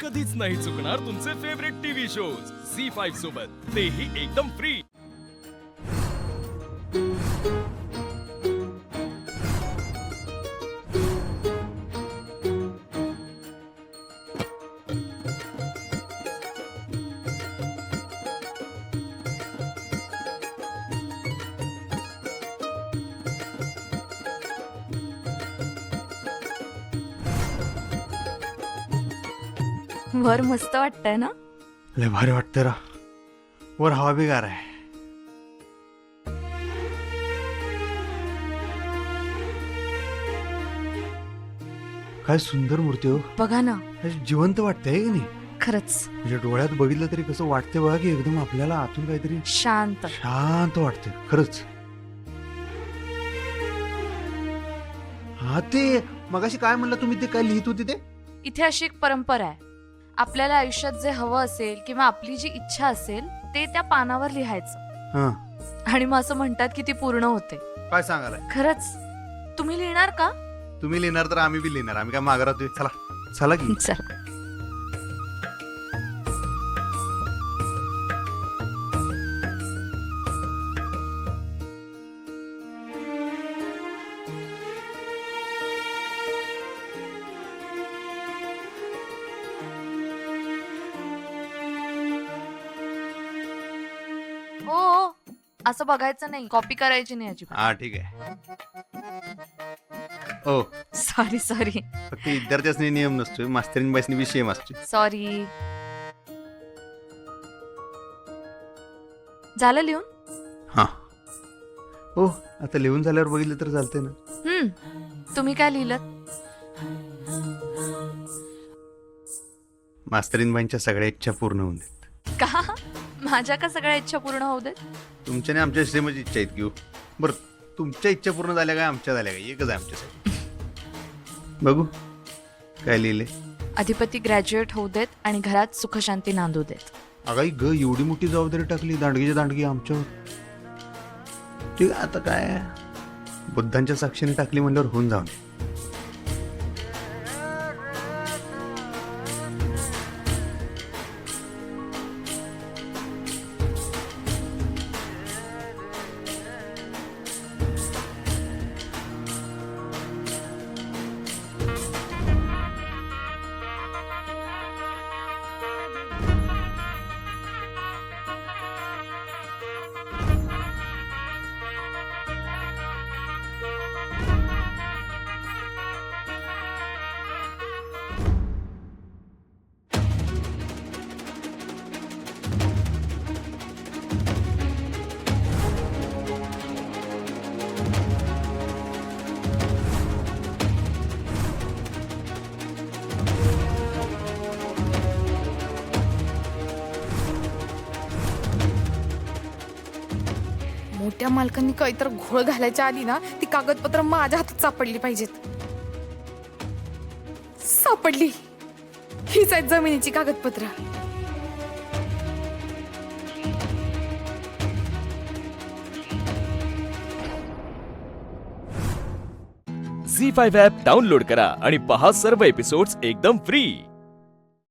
कधीच नाही चुकणार तुमचे फेवरेट टीव्ही शोज झी5 सोबत, तेही एकदम फ्री. वर मस्त वाटतंय ना. लय भारी वाटतं रा. वर हवा बी गार आहे. काय सुंदर मूर्ती हो. बघा ना, अशी जिवंत वाटते की नाही. खरंच म्हणजे डोळ्यात बघितलं तरी कसं वाटते बघा की एकदम आपल्याला आतून काहीतरी शांत. शांत वाटते खरंच. हा ते मगाशी काय म्हणलं तुम्ही, ते काय लिहित होते ते. इथे अशी एक परंपरा आहे, आपल्याला आयुष्यात जे हवं असेल किंवा आपली जी इच्छा असेल ते त्या पानावर लिहायचं. हा आणि मग असं म्हणतात की ती पूर्ण होते. काय सांगालाय. खरंच. तुम्ही लिहिणार का? तुम्ही लिहिणार तर आम्ही बी लिहिणार. आम्ही काय मागे राहतोय. चला चला की. चला. हो, असं बघायचं नाही, कॉपी करायची नाही अजिबात. हा ठीक आहे. हो, सॉरी सॉरी फक्त विद्यार्थ्यासनी नियम नसतोय, मास्तरीन बाईसनी बी सेम असतोय. सॉरी. झालं लिहून? हा हो, आता लिहून झाल्यावर बघितलं तर चालतंय ना. तुम्ही काय लिहिलं? मास्तरीन बाईंच्या सगळ्या इच्छा पूर्ण होऊन देत. का? माझ्या का सगळ्या इच्छा पूर्ण होऊ देत? तुमच्याने आमच्या सेमच इच्छा आहेत घेऊ. बरं, तुमच्या इच्छा पूर्ण झाल्या काय आमच्या झाल्या काय एकच आहे आमच्यासाठी. बघू काय लिहिले. अधिपती ग्रॅज्युएट होऊ देत आणि घरात सुखशांती नांदू देत. अगाई ग, एवढी मोठी जबाबदारी टाकली दांडगीच्या दांडगी आमच्यावर. ठीक आहे, आता काय बुद्धांच्या साक्षीने टाकली म्हणल्यावर होऊन जाऊन. मोठ्या मालकांनी काहीतरी घोळ घालायच्या आधी ना ती कागदपत्र माझ्या हातात सापडली पाहिजेत. सापडली. हीच आहेत जमिनीची कागदपत्र. झी5 ॲप डाउनलोड करा आणि पहा सर्व एपिसोड्स एकदम फ्री.